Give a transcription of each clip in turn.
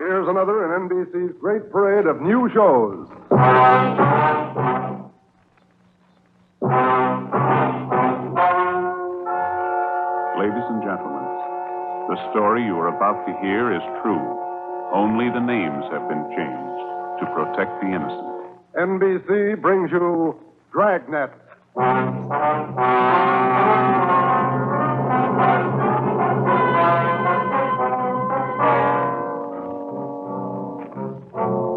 Here's another in NBC's great parade of new shows. Ladies and gentlemen, the story you are about to hear is true. Only the names have been changed to protect the innocent. NBC brings you Dragnet.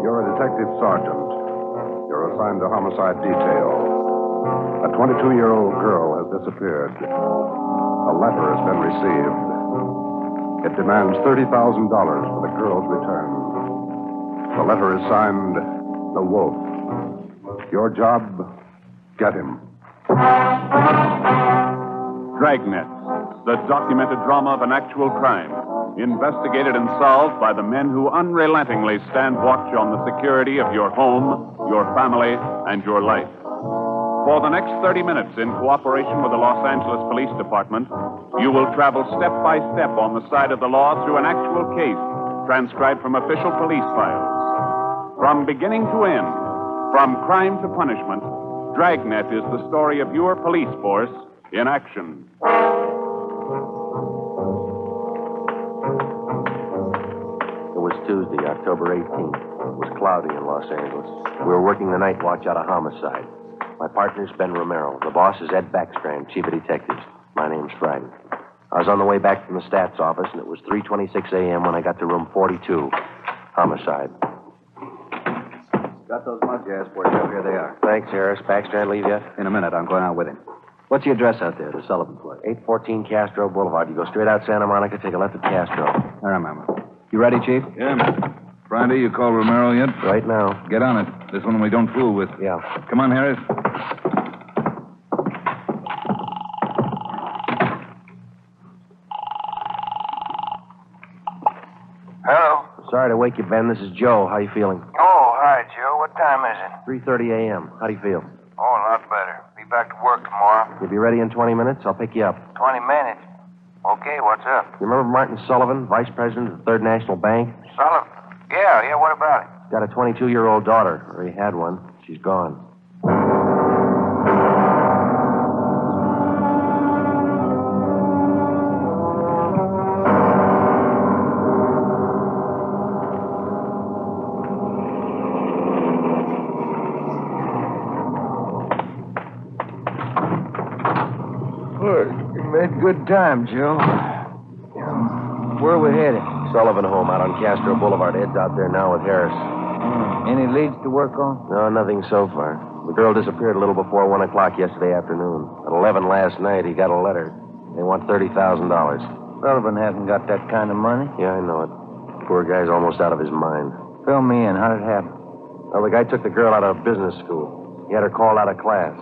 You're a detective sergeant. You're assigned to homicide detail. A 22-year-old girl has disappeared. A letter has been received. It demands $30,000 for the girl's return. The letter is signed, The Wolf. Your job, get him. Dragnet, the documented drama of an actual crime, investigated and solved by the men who unrelentingly stand watch on the security of your home, your family, and your life. For the next 30 minutes, in cooperation with the Los Angeles Police Department, you will travel step by step on the side of the law through an actual case transcribed from official police files. From beginning to end, from crime to punishment, Dragnet is the story of your police force in action. It was Tuesday, October 18th. It was cloudy in Los Angeles. We were working the night watch out of homicide. My partner's Ben Romero. The boss is Ed Backstrand, chief of detectives. My name's Friday. I was on the way back from the stats office, and it was 3:26 a.m. when I got to room 42. Homicide. Got those mud jars for you. Here they are. Thanks, Harris. Backstrand leave yet? In a minute, I'm going out with him. What's the address out there, the Sullivan place? 814 Castro Boulevard. You go straight out Santa Monica, take a left at Castro. I remember. You ready, Chief? Yeah. Friday, you call Romero yet? Right now. Get on it. This one we don't fool with. Yeah. Come on, Harris. Hello? Sorry to wake you, Ben. This is Joe. How you feeling? Oh, hi, Joe. What time is it? 3:30 a.m. How do you feel? Oh, a lot better. Be back to work tomorrow. You'll be ready in 20 minutes. I'll pick you up. 20 minutes. Okay, what's up? You remember Martin Sullivan, vice president of the Third National Bank? Sullivan? Yeah, what about it? Got a 22-year-old daughter, or he had one. She's gone. Look, you made good time, Joe. Where are we headed? Sullivan home out on Castro Boulevard. Ed's out there now with Harris. Any leads to work on? No, nothing so far. The girl disappeared a little before 1 o'clock yesterday afternoon. At 11 last night, he got a letter. They want $30,000. Sullivan hasn't got that kind of money. Yeah, I know it. Poor guy's almost out of his mind. Fill me in. How did it happen? Well, the guy took the girl out of business school. He had her called out of class.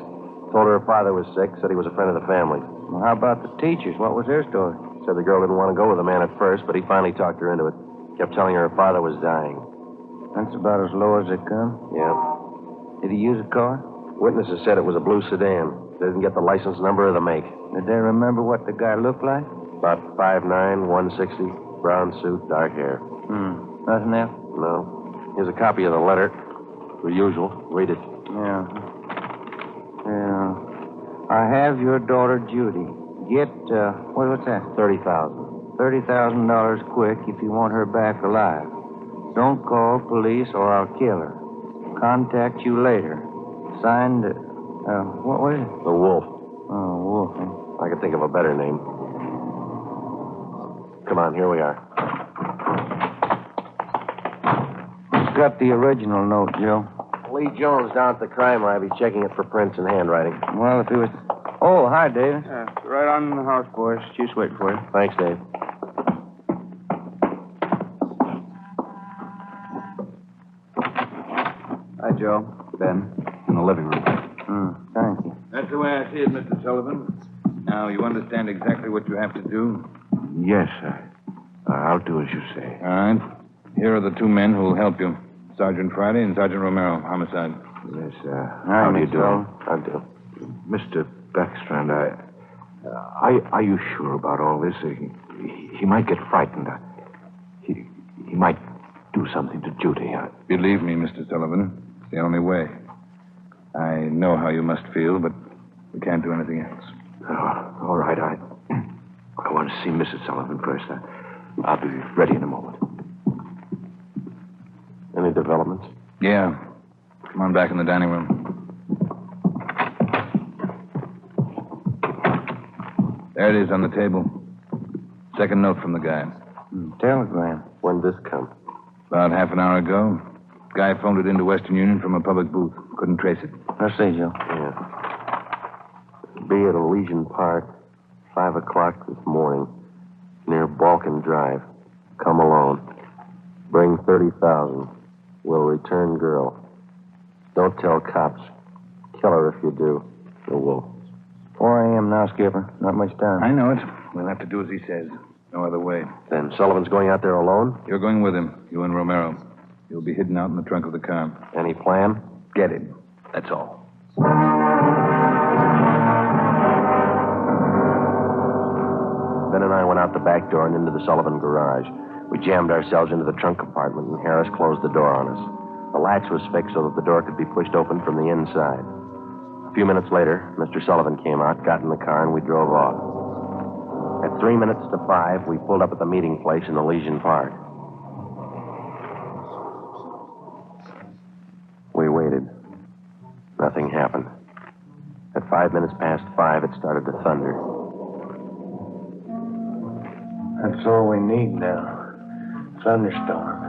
Told her father was sick, said he was a friend of the family. Well, how about the teachers? What was their story? Said the girl didn't want to go with the man at first, but he finally talked her into it. Kept telling her father was dying. That's about as low as they come. Yeah. Did he use a car? Witnesses said it was a blue sedan. They didn't get the license number or the make. Did they remember what the guy looked like? About 5'9", 160, brown suit, dark hair. Nothing else? No. Here's a copy of the letter. Per usual. Read it. Yeah. I have your daughter, Judy. Get, what's that? $30,000. $30,000 quick if you want her back alive. Don't call police or I'll kill her. Contact you later. Signed, what was it? The Wolf. Oh, Wolf. I could think of a better name. Come on, here we are. Who's got the original note, Joe? Lee Jones down at the crime lab. He's checking it for prints and handwriting. Well, if he was... Oh, hi, David. Right on the house, boys. Just wait for you. Thanks, Dave. Hi, Joe. Ben. In the living room. Thank you. That's the way I see it, Mr. Sullivan. Now, you understand exactly what you have to do? Yes, sir. I'll do as you say. All right. Here are the two men who will help you. Sergeant Friday and Sergeant Romero, homicide. Yes, Hi, how do you Mr. do? Sullivan. I do. Mr. Backstrand, are you sure about all this? He might get frightened. He might do something to Judy. Believe me, Mr. Sullivan, it's the only way. I know how you must feel, but we can't do anything else. Oh, all right. I want to see Mrs. Sullivan first. I'll be ready in a moment. Any developments? Yeah. Come on back in the dining room. There it is on the table. Second note from the guy. Telegram. When'd this come? About half an hour ago. Guy phoned it into Western Union from a public booth. Couldn't trace it. I see, Joe. Yeah. Be at Elysian Park, 5 o'clock this morning, near Balkan Drive. Come alone. Bring 30,000. Will return girl. Don't tell cops. Kill her if you do. Or we'll. 4 a.m. now, Skipper. Not much time. I know it. We'll have to do as he says. No other way. Then Sullivan's going out there alone? You're going with him, you and Romero. You'll be hidden out in the trunk of the car. Any plan? Get him. That's all. Ben and I went out the back door and into the Sullivan garage. We jammed ourselves into the trunk compartment, and Harris closed the door on us. The latch was fixed so that the door could be pushed open from the inside. A few minutes later, Mr. Sullivan came out, got in the car, and we drove off. At 3 minutes to 5, we pulled up at the meeting place in Elysian Park. We waited. Nothing happened. At 5 minutes past 5, it started to thunder. That's all we need now. Thunderstorm.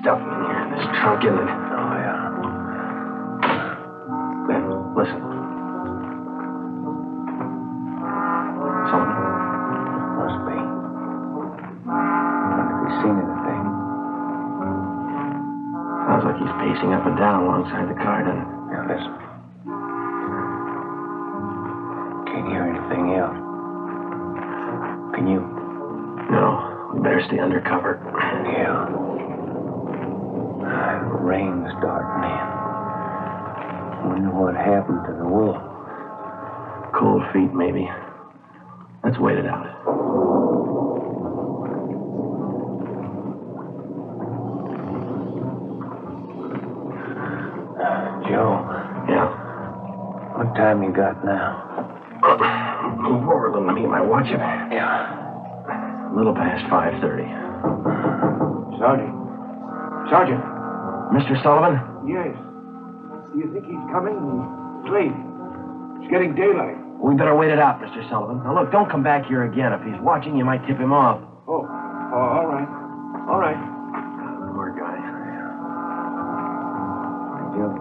Stuff in here in this trunk, isn't it? Oh, yeah. Ben, listen. Sullivan? Must be. Wonder if he's seen anything. Sounds like he's pacing up and down alongside the car, doesn't it? Now, listen. Can't hear anything else. Can you? No, we better stay under cover. Yeah. Rain's starting in. Wonder what happened to the wool. Cold feet, maybe. Let's wait it out. Joe. Yeah. What time you got now? Move over a little. Let me get my watch. Yeah. A little past 5:30. Sergeant. Mr. Sullivan? Yes. Do you think he's coming? It's late. It's getting daylight. We better wait it out, Mr. Sullivan. Now, look, don't come back here again. If he's watching, you might tip him off. Oh, all right. All right. Poor guy. Joe.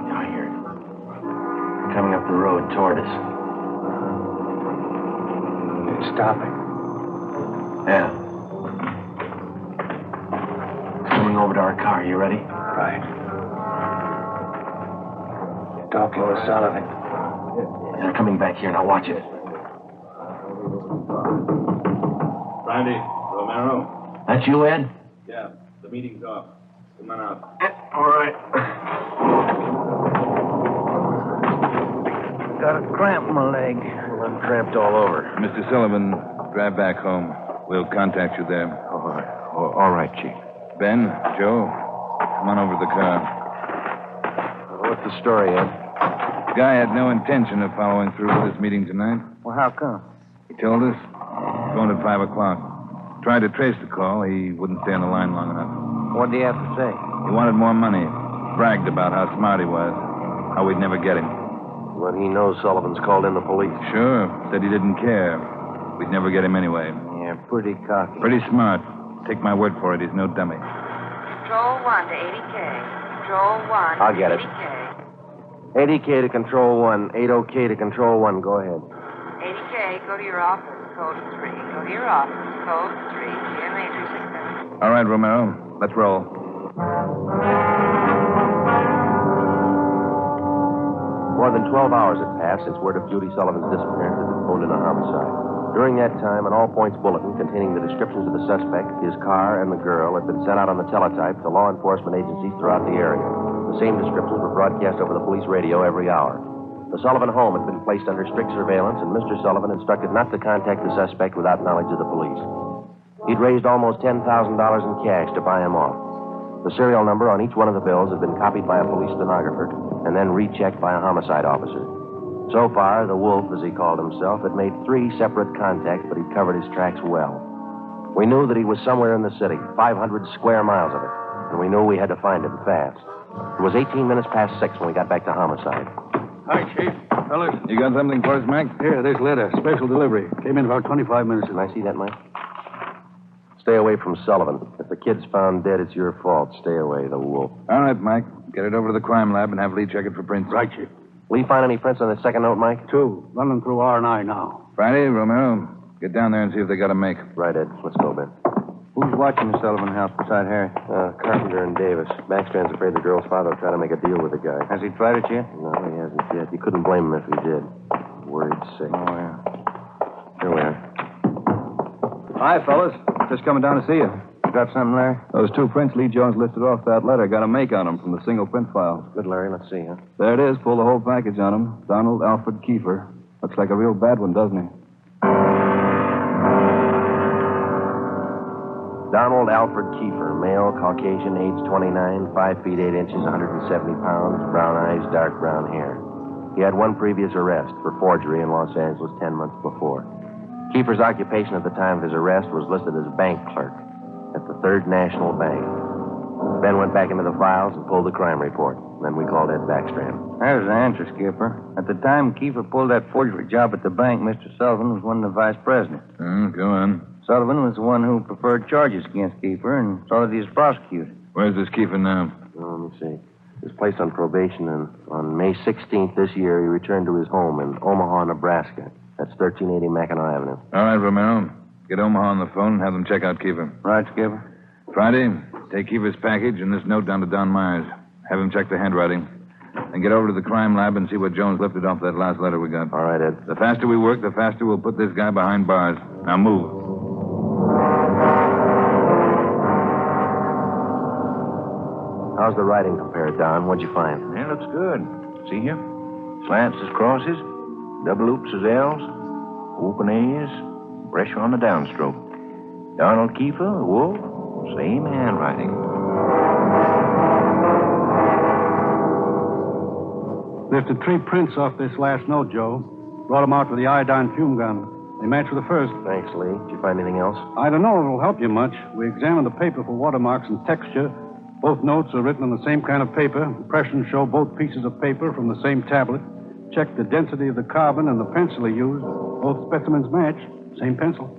Yeah, I hear it. Coming up the road toward us. It's stopping. Yeah. Coming over to our car. You ready? Right. Talking with Sullivan. They're coming back here. Now watch it. Brandy, Romero. That's you, Ed? Yeah, the meeting's off. Come on out. All right. Got a cramp in my leg. Well, I'm cramped all over. Mr. Sullivan, drive back home. We'll contact you there. All right, Chief. Ben, Joe, come on over to the car. What's the story, Ed? The guy had no intention of following through with this meeting tonight. Well, how come? He told us. Phoned at 5 o'clock. Tried to trace the call. He wouldn't stay on the line long enough. What do you have to say? He wanted more money. Bragged about how smart he was. How we'd never get him. Well, he knows Sullivan's called in the police. Sure. Said he didn't care. We'd never get him anyway. Yeah, pretty cocky. Pretty smart. Take my word for it. He's no dummy. Control 1 to 80K. Control 1 I'll get it. 80K. 80K to Control 1. 80K to Control 1. Go ahead. 80K, go to your office. Code 3. Go to your office. Code 3. GMA 367. All right, Romero. Let's roll. More than 12 hours had passed since word of Judy Sullivan's disappearance had been phoned in a homicide. During that time, an all-points bulletin containing the descriptions of the suspect, his car, and the girl had been sent out on the teletype to law enforcement agencies throughout the area. The same descriptions were broadcast over the police radio every hour. The Sullivan home had been placed under strict surveillance, and Mr. Sullivan instructed not to contact the suspect without knowledge of the police. He'd raised almost $10,000 in cash to buy him off. The serial number on each one of the bills had been copied by a police stenographer and then rechecked by a homicide officer. So far, the Wolf, as he called himself, had made 3 separate contacts, but he'd covered his tracks well. We knew that he was somewhere in the city, 500 square miles of it, and we knew we had to find him fast. It was 18 minutes past 6 when we got back to homicide. Hi, Chief. Fellas. You got something for us, Mac? Here, this letter. Special delivery. Came in about 25 minutes Can ago. I see that, Mike? Stay away from Sullivan. If the kid's found dead, it's your fault. Stay away, the Wolf. All right, Mike. Get it over to the crime lab and have Lee check it for prints. Right, Chief. Will you find any prints on the second note, Mike? 2. Running through R&I now. Friday, Romero, get down there and see if they got a make. Right, Ed. Let's go, Ben. Who's watching the Sullivan house beside Harry? Carpenter and Davis. Backstrand's afraid the girl's father will try to make a deal with the guy. Has he tried it yet? No, he hasn't yet. You couldn't blame him if he did. Worried sick. Oh, yeah. Here we are. Hi, fellas. Just coming down to see you. You got something, Larry? Those 2 prints Lee Jones listed off that letter got a make on them from the single print file. Good, Larry. Let's see, huh? There it is. Pull the whole package on him. Donald Alfred Kiefer. Looks like a real bad one, doesn't he? Donald Alfred Kiefer, male, Caucasian, age 29, 5 feet 8 inches, 170 pounds, brown eyes, dark brown hair. He had 1 previous arrest for forgery in Los Angeles 10 months before. Kiefer's occupation at the time of his arrest was listed as bank clerk at the Third National Bank. Ben went back into the files and pulled the crime report. Then we called Ed Backstrand. There's the answer, Skipper. At the time Kiefer pulled that forgery job at the bank, Mr. Sullivan was one of the vice presidents. Go on. Sullivan was the one who preferred charges against Kiefer and saw that he was prosecuted. Where's this Kiefer now? Let me see. He was placed on probation, and on May 16th this year, he returned to his home in Omaha, Nebraska. That's 1380 Mackinac Avenue. All right, Romero. Get Omaha on the phone and have them check out Kiefer. Right, Skipper? Friday, take Kiefer's package and this note down to Don Myers. Have him check the handwriting. And get over to the crime lab and see what Jones lifted off that last letter we got. All right, Ed. The faster we work, the faster we'll put this guy behind bars. Now move. How's the writing compared, Don? What'd you find? Yeah, looks good. See here? Slants as crosses, double oops as L's, open A's, pressure on the downstroke. Donald Kiefer, Wolf, same handwriting. Lifted 3 prints off this last note, Joe. Brought them out with the iodine fume gun. They match with the first. Thanks, Lee. Did you find anything else? I don't know if it'll help you much. We examined the paper for watermarks and texture. Both notes are written on the same kind of paper. Impressions show both pieces of paper from the same tablet. Checked the density of the carbon and the pencil he used. Both specimens match. Same pencil.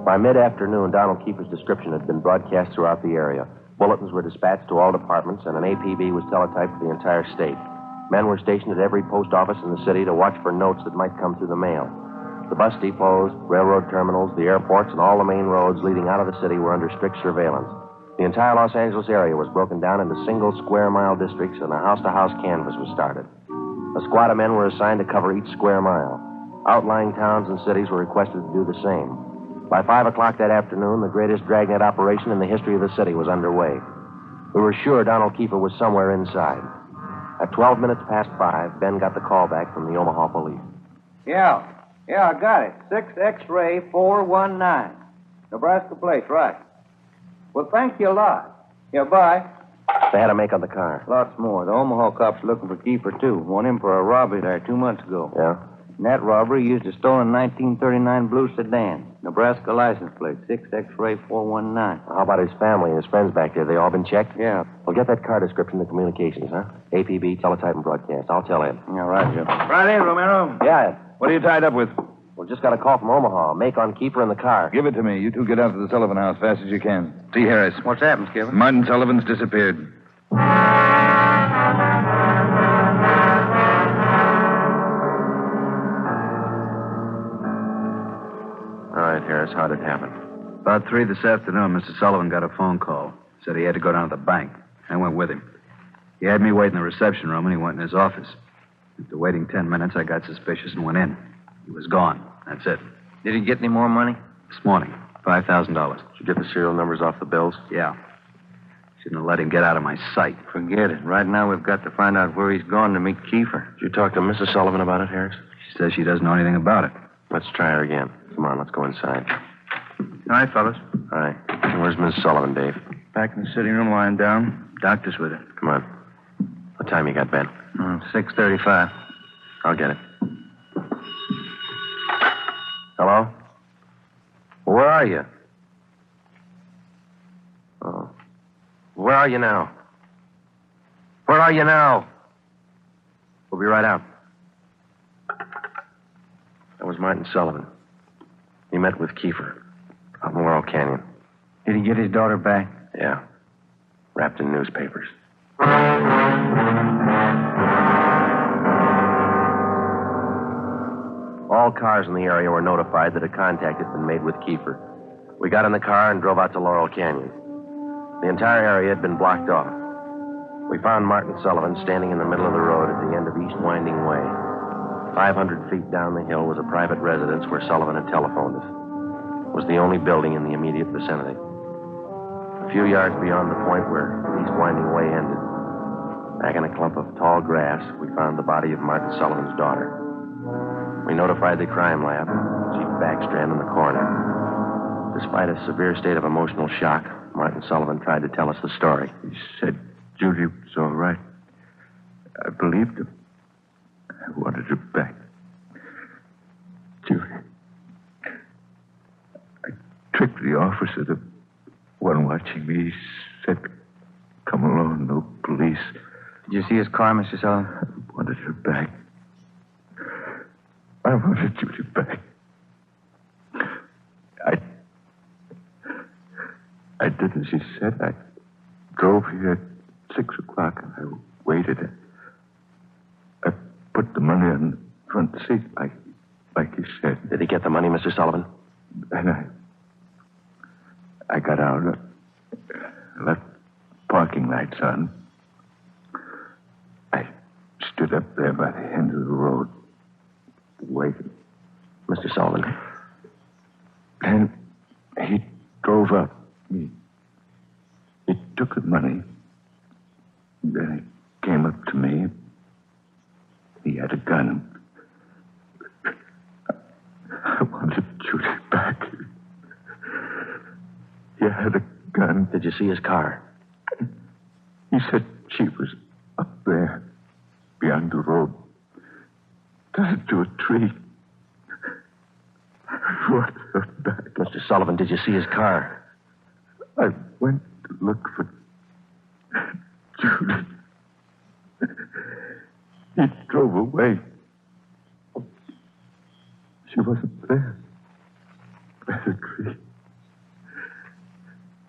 By mid-afternoon, Donald Kiefer's description had been broadcast throughout the area. Bulletins were dispatched to all departments, and an APB was teletyped for the entire state. Men were stationed at every post office in the city to watch for notes that might come through the mail. The bus depots, railroad terminals, the airports, and all the main roads leading out of the city were under strict surveillance. The entire Los Angeles area was broken down into single square-mile districts, and a house-to-house canvass was started. A squad of men were assigned to cover each square mile. Outlying towns and cities were requested to do the same. By 5 o'clock that afternoon, the greatest Dragnet operation in the history of the city was underway. We were sure Donald Kiefer was somewhere inside. At 12 minutes past 5, Ben got the call back from the Omaha police. Yeah, I got it. 6 X-ray 419. Nebraska place, right. Well, thank you a lot. Yeah, bye. They had a make on the car. Lots more. The Omaha cops are looking for Kiefer, too. Want him for a robbery there 2 months ago. Yeah? In that robbery, he used a stolen 1939 blue sedan. Nebraska license plate, 6 X-ray 419. How about his family and his friends back there? They all been checked? Yeah. Well, get that car description to communications, huh? APB, teletype, and broadcast. I'll tell Ed. Yeah, right, Joe. Friday, Romero. Yeah, Ed. What are you tied up with? We just got a call from Omaha. Make on Kiefer in the car. Give it to me. You two get out to the Sullivan house fast as you can. See Harris. What's happened, Skipper? Martin Sullivan's disappeared. All right, Harris, how'd it happen? About 3 this afternoon, Mr. Sullivan got a phone call. Said he had to go down to the bank. I went with him. He had me wait in the reception room, and he went in his office. After waiting 10 minutes, I got suspicious and went in. He was gone. That's it. Did he get any more money? This morning, $5,000. Did you get the serial numbers off the bills? Yeah. Shouldn't have let him get out of my sight. Forget it. Right now, we've got to find out where he's gone to meet Kiefer. Did you talk to Mrs. Sullivan about it, Harris? She says she doesn't know anything about it. Let's try her again. Come on, let's go inside. All right, fellas. All right. Where's Mrs. Sullivan, Dave? Back in the sitting room, lying down. Doctor's with her. Come on. What time you got, Ben? 6:35. I'll get it. Hello? Where are you? Oh. Where are you now? Where are you now? We'll be right out. That was Martin Sullivan. He met with Kiefer out in Laurel Canyon. Did he get his daughter back? Yeah. Wrapped in newspapers. All cars in the area were notified that a contact had been made with Kiefer. We got in the car and drove out to Laurel Canyon. The entire area had been blocked off. We found Martin Sullivan standing in the middle of the road at the end of East Winding Way. 500 feet down the hill was a private residence where Sullivan had telephoned us. It was the only building in the immediate vicinity. A few yards beyond the point where East Winding Way ended, back in a clump of tall grass, we found the body of Martin Sullivan's daughter. We notified the crime lab, Chief Backstrand in the coroner. Despite a severe state of emotional shock, Martin Sullivan tried to tell us the story. He said Judy was all right. I believed him. I wanted her back. Judy. I tricked the officer, the one watching me. He said, come along, no police. Did you see his car, Mr. Sullivan? I wanted her back. I wanted Judy back. I did as he said. I drove here at 6 o'clock and I waited. I put the money on the front seat like he said. Did he get the money, Mr. Sullivan? And I got out, left parking lights on. I stood up there by the end of the road, waiting. Mr. Sullivan. And he drove up. He took the money. Then he came up to me. He had a gun. I wanted Judy back. He had a gun. Did you see his car? He said she was up there, beyond the road, tied to a tree. I wanted her back. Mr. Sullivan, did you see his car? I went to look for Judy. He drove away. She wasn't there. By the tree.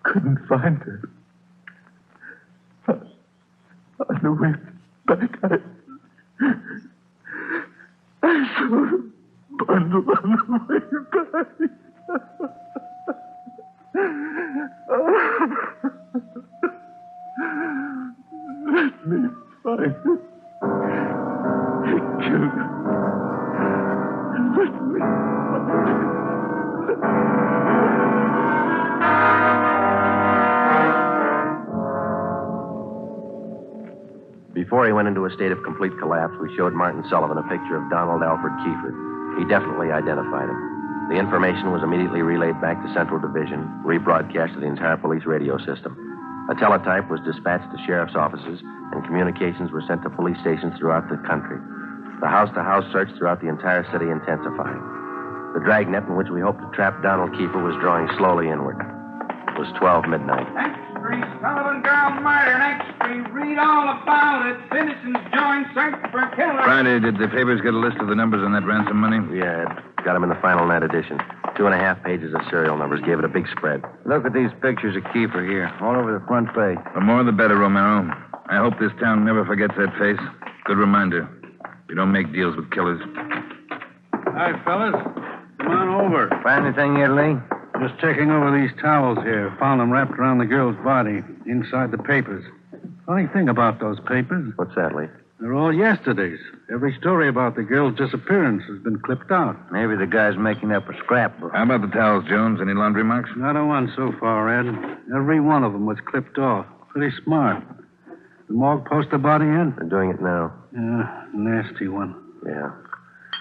Couldn't find her. On the way back, I saw her bundle on the way back. Let me find it. He killed her. Let me find it. Before he went into a state of complete collapse, we showed Martin Sullivan a picture of Donald Alfred Kiefer. He definitely identified him. The information was immediately relayed back to Central Division, rebroadcast to the entire police radio system. A teletype was dispatched to sheriff's offices, and communications were sent to police stations throughout the country. The house-to-house search throughout the entire city intensifying. The dragnet in which we hoped to trap Donald Kiefer was drawing slowly inward. It was 12 midnight. Street, Sullivan girl murder. Next street, read all about it. Citizens join search for killer. Friday, did the papers get a list of the numbers on that ransom money? Yeah, got them in the final night edition. 2.5 pages of serial numbers. Gave it a big spread. Look at these pictures of Kiefer here, all over the front page. The more the better, Romero. I hope this town never forgets that face. Good reminder. You don't make deals with killers. Hi, fellas. Come on over. Find anything yet, Lee? Just checking over these towels here. Found them wrapped around the girl's body, inside the papers. Funny thing about those papers, What's that, Lee? they're all yesterday's. Every story about the girl's disappearance has been clipped out. Maybe the guy's making up a scrapbook. How about the towels, Jones? Any laundry marks? Not a one so far, Ed. Every one of them was clipped off. Pretty smart. The morgue post the body in? They're doing it now. Yeah, nasty one. Yeah.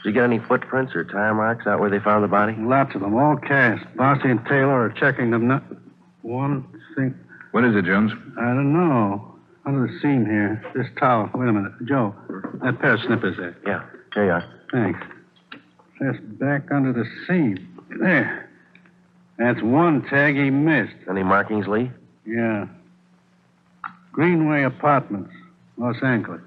Did you get any footprints or tire marks out where they found the body? Lots of them, all cast. Bossy and Taylor are checking them. One thing. What is it, Jones? I don't know. Under the seam here. This towel. Wait a minute. Joe, that pair of snippers there. Yeah. Here you are. Thanks. Just back under the seam. There. That's one tag he missed. Any markings, Lee? Yeah. Greenway Apartments, Los Angeles.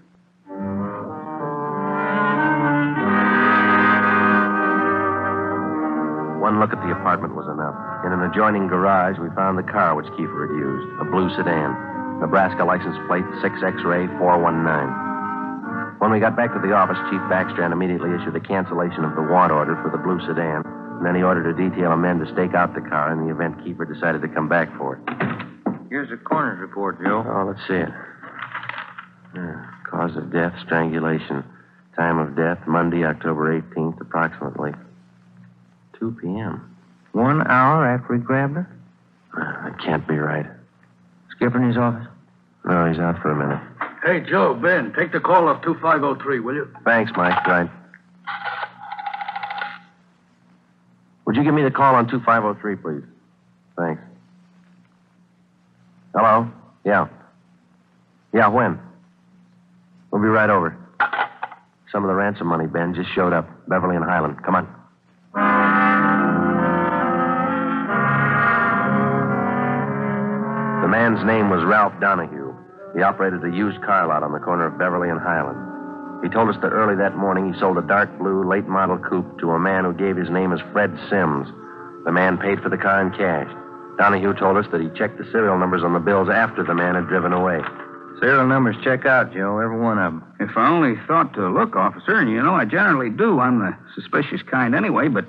One look at the apartment was enough. In an adjoining garage, we found the car which Kiefer had used, a blue sedan. Nebraska license plate 6X-ray 419. When we got back to the office, Chief Backstrand immediately issued a cancellation of the want order for the blue sedan, and then he ordered a detail of men to stake out the car in the event Kiefer decided to come back for it. Here's the coroner's report, Joe. Oh, let's see it. Cause of death, strangulation. Time of death, Monday, October 18th, approximately 2 p.m. 1 hour after he grabbed her? That can't be right. Skipper in his office? No, he's out for a minute. Hey, Joe, Ben, take the call off 2503, will you? Thanks, Mike. Right. Would you give me the call on 2503, please? Thanks. Hello? Yeah. Yeah, when? We'll be right over. Some of the ransom money, Ben, just showed up. Beverly and Highland. Come on. The man's name was Ralph Donahue. He operated a used car lot on the corner of Beverly and Highland. He told us that early that morning he sold a dark blue late model coupe to a man who gave his name as Fred Sims. The man paid for the car in cash. Donahue told us that he checked the serial numbers on the bills after the man had driven away. Serial numbers check out, Joe, every one of them. If I only thought to look, officer, and you know I generally do. I'm the suspicious kind anyway, but,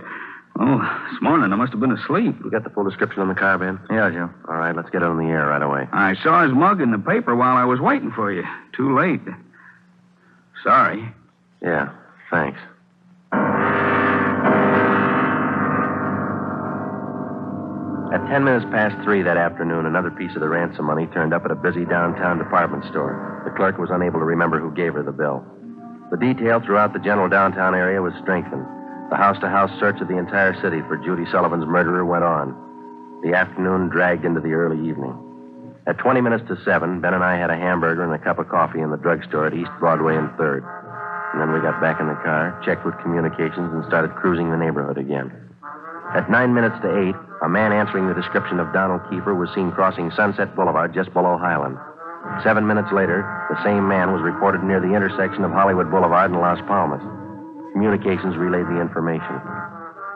this morning I must have been asleep. You got the full description on the car, Ben? Yeah, Joe. All right, let's get it on the air right away. I saw his mug in the paper while I was waiting for you. Too late. Sorry. Yeah, thanks. At 10 minutes past 3 that afternoon, another piece of the ransom money turned up at a busy downtown department store. The clerk was unable to remember who gave her the bill. The detail throughout the general downtown area was strengthened. The house-to-house search of the entire city for Judy Sullivan's murderer went on. The afternoon dragged into the early evening. At 20 minutes to 7, Ben and I had a hamburger and a cup of coffee in the drugstore at East Broadway and 3rd. And then we got back in the car, checked with communications, and started cruising the neighborhood again. At 9 minutes to 8, a man answering the description of Donald Kiefer was seen crossing Sunset Boulevard just below Highland. 7 minutes later, the same man was reported near the intersection of Hollywood Boulevard and Las Palmas. Communications relayed the information.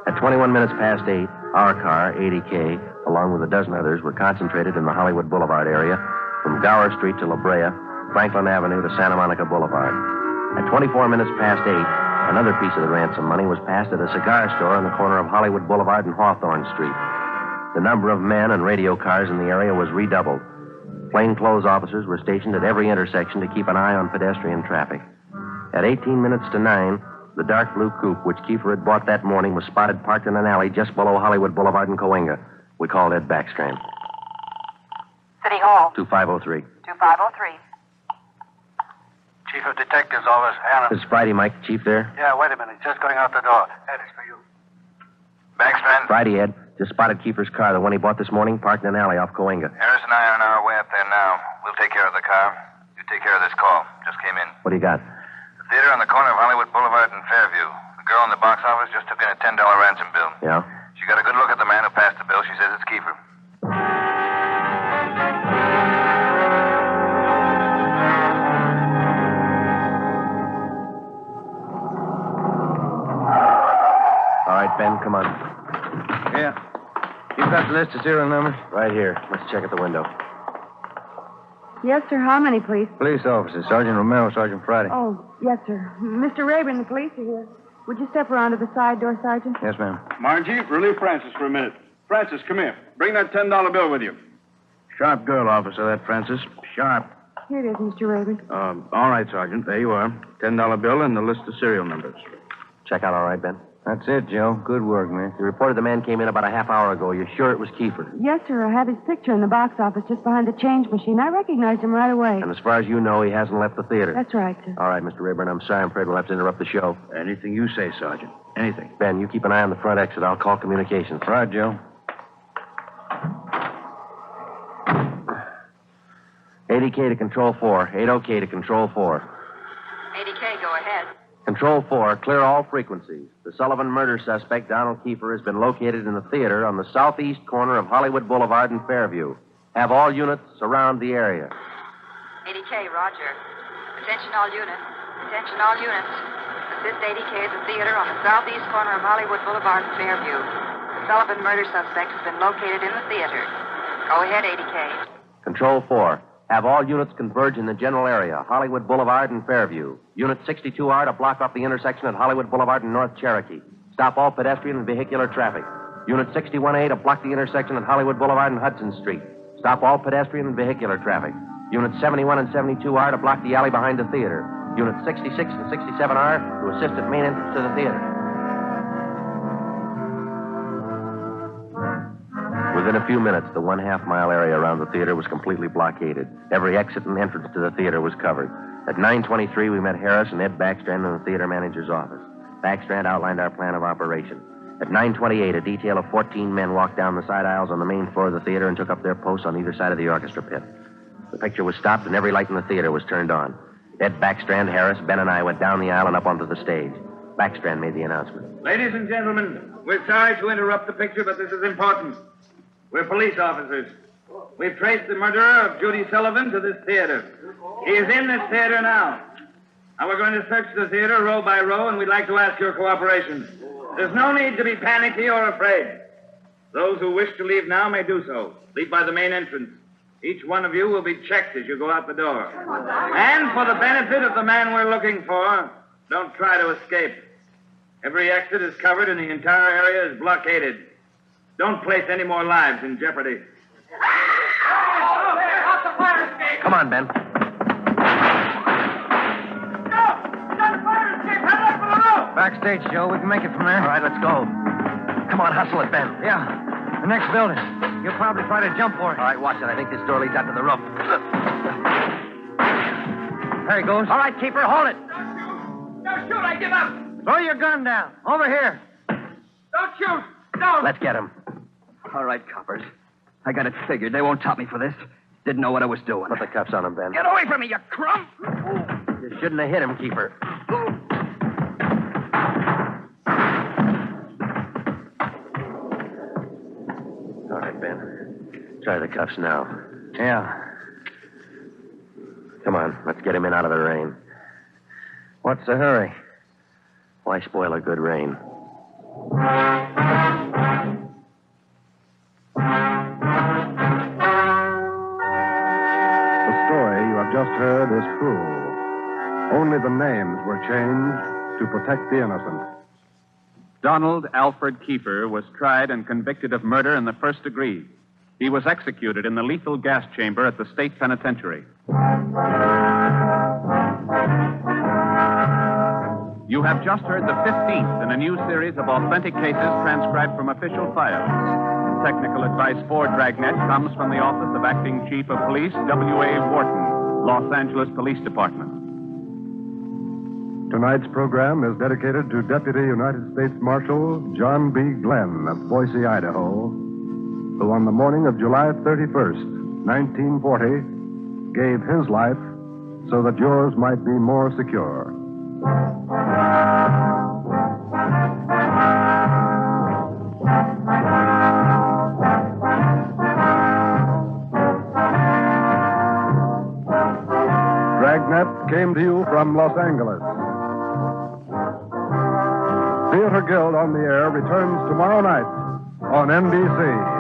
At 21 minutes past 8, our car, 80K, along with a dozen others, were concentrated in the Hollywood Boulevard area from Gower Street to La Brea, Franklin Avenue to Santa Monica Boulevard. At 24 minutes past 8, another piece of the ransom money was passed at a cigar store on the corner of Hollywood Boulevard and Hawthorne Street. The number of men and radio cars in the area was redoubled. Plainclothes officers were stationed at every intersection to keep an eye on pedestrian traffic. At 18 minutes to 9, the dark blue coupe which Kiefer had bought that morning was spotted parked in an alley just below Hollywood Boulevard and Cahuenga. We called Ed Backstrand. City Hall. 2503. 2503. Chief of Detectives Office, Hannah. It's Friday, Mike. Chief there? Yeah, wait a minute. Just going out the door. Ed, it's for you. Backstrand? Friday, Ed. Just spotted Kiefer's car, the one he bought this morning, parked in an alley off Cahuenga. Harris and I are on our way up there now. We'll take care of the car. You take care of this call. Just came in. What do you got? The theater on the corner of Hollywood Boulevard and Fairview. The girl in the box office just took in a $10 ransom bill. Yeah? She got a good look at the man who passed the bill. She says it's Kiefer. All right, Ben, come on. Yeah. You got the list of serial numbers? Right here. Let's check at the window. Yes, sir. How many, please? Police officers. Sergeant Romero, Sergeant Friday. Oh, yes, sir. Mr. Rayburn, the police are here. Would you step around to the side door, Sergeant? Yes, ma'am. Margie, relieve Francis for a minute. Francis, come here. Bring that $10 bill with you. Sharp girl, officer, that Francis. Sharp. Here it is, Mr. Rayburn. All right, Sergeant. There you are. $10 bill and the list of serial numbers. Check out all right, Ben? That's it, Joe. Good work, man. You reported the man came in about a half hour ago. You're sure it was Kiefer? Yes, sir. I have his picture in the box office just behind the change machine. I recognized him right away. And as far as you know, he hasn't left the theater. That's right, sir. All right, Mr. Rayburn, I'm sorry. I'm afraid we'll have to interrupt the show. Anything you say, Sergeant. Anything. Ben, you keep an eye on the front exit. I'll call communications. Right, Joe. 80K to Control 4. 80K to Control 4. 80K, go ahead. Control 4, clear all frequencies. The Sullivan murder suspect, Donald Kiefer, has been located in the theater on the southeast corner of Hollywood Boulevard and Fairview. Have all units surround the area. 80K, roger. Attention all units. Attention all units. Assist 80K at the theater on the southeast corner of Hollywood Boulevard and Fairview. The Sullivan murder suspect has been located in the theater. Go ahead, 80K. Control 4, have all units converge in the general area, Hollywood Boulevard and Fairview. Unit 62R to block off the intersection at Hollywood Boulevard and North Cherokee. Stop all pedestrian and vehicular traffic. Unit 61A to block the intersection at Hollywood Boulevard and Hudson Street. Stop all pedestrian and vehicular traffic. Unit 71 and 72R to block the alley behind the theater. Unit 66 and 67R to assist at main entrance to the theater. Within a few minutes, the 1/2 mile area around the theater was completely blockaded. Every exit and entrance to the theater was covered. At 9:23, we met Harris and Ed Backstrand in the theater manager's office. Backstrand outlined our plan of operation. At 9:28, a detail of 14 men walked down the side aisles on the main floor of the theater and took up their posts on either side of the orchestra pit. The picture was stopped and every light in the theater was turned on. Ed Backstrand, Harris, Ben, and I went down the aisle and up onto the stage. Backstrand made the announcement. Ladies and gentlemen, we're sorry to interrupt the picture, but this is important. We're police officers. We've traced the murderer of Judy Sullivan to this theater. He is in this theater now. Now we're going to search the theater row by row, and we'd like to ask your cooperation. There's no need to be panicky or afraid. Those who wish to leave now may do so. Leave by the main entrance. Each one of you will be checked as you go out the door. And for the benefit of the man we're looking for, don't try to escape. Every exit is covered and the entire area is blockaded. Don't place any more lives in jeopardy. Come on, Ben. Backstage, Joe. We can make it from there. All right, let's go. Come on, hustle it, Ben. Yeah. The next building. You'll probably try to jump for it. All right, watch it. I think this door leads out to the roof. There he goes. All right, keeper, hold it. Don't shoot, I give up. Throw your gun down. Over here. Don't shoot. Don't. Let's get him. All right, coppers. I got it figured. They won't top me for this. Didn't know what I was doing. Put the cuffs on him, Ben. Get away from me, you crumb! You shouldn't have hit him, Keeper. All right, Ben. Try the cuffs now. Yeah. Come on, let's get him in out of the rain. What's the hurry? Why spoil a good rain? The story you have just heard is true. Only the names were changed to protect the innocent. Donald Alfred Kiefer was tried and convicted of murder in the first degree. He was executed in the lethal gas chamber at the state penitentiary. You have just heard the 15th in a new series of authentic cases transcribed from official files. Technical advice for Dragnet comes from the Office of Acting Chief of Police, W.A. Wharton, Los Angeles Police Department. Tonight's program is dedicated to Deputy United States Marshal John B. Glenn of Boise, Idaho, who on the morning of July 31st, 1940, gave his life so that yours might be more secure. Dragnet came to you from Los Angeles. Theater Guild on the Air returns tomorrow night on NBC.